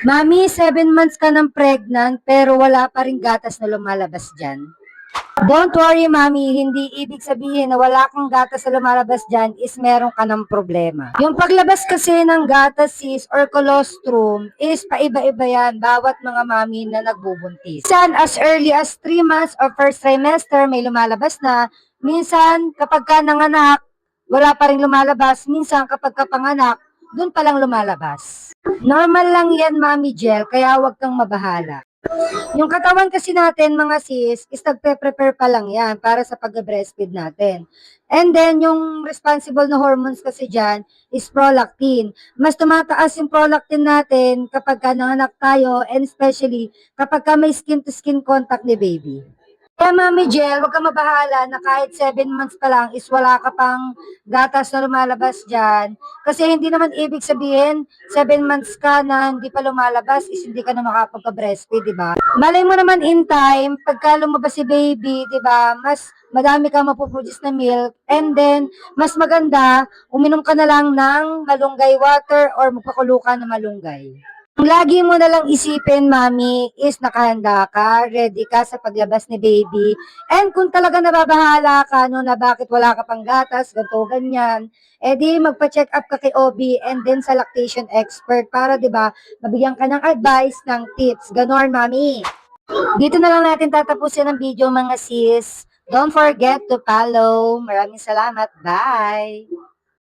Mami, 7 months ka ng pregnant pero wala pa rin gatas na lumalabas dyan. Don't worry, Mami. Hindi ibig sabihin na wala kang gatas na lumalabas dyan is meron ka ng problema. Yung paglabas kasi ng gatas, sis, or colostrum is paiba-iba yan bawat mga mami na nagbubuntis. Minsan, as early as 3 months or first trimester, may lumalabas na. Minsan, kapag ka nanganak, wala pa rin lumalabas. Minsan, kapag ka panganak, dun pa lang lumalabas. Normal lang yan, Mami Jel, kaya huwag kang mabahala. Yung katawan kasi natin, mga sis, is nagpe-prepare pa lang yan para sa pag-breastfeed natin. And then, yung responsible na hormones kasi dyan is prolactin. Mas tumataas yung prolactin natin kapag ka nanganak tayo and especially kapag ka may skin-to-skin contact ni baby. Kaya Mami Jel, huwag ka mabahala na kahit 7 months pa lang is wala ka pang gatas na lumalabas dyan. Kasi hindi naman ibig sabihin, 7 months ka na hindi pa lumalabas is hindi ka na makapagpa-breastfeed, di ba? Malay mo naman in time, pagka lumabas si baby, di ba, mas madami ka mapuproduce na milk. And then, mas maganda, uminom ka na lang ng malunggay water or magpakulo ka ng malunggay. Ang lagi mo na lang isipin, Mami, is nakahanda ka, ready ka sa paglabas ni baby. And kung talaga nababahala ka, no, na bakit wala ka pang gatas, ganito, ganyan, edi magpa-check up ka kay OB and then sa lactation expert para, di ba, mabigyan ka ng advice, ng tips. Ganon, Mami. Dito na lang natin tatapusin ang video, mga sis. Don't forget to follow. Maraming salamat. Bye!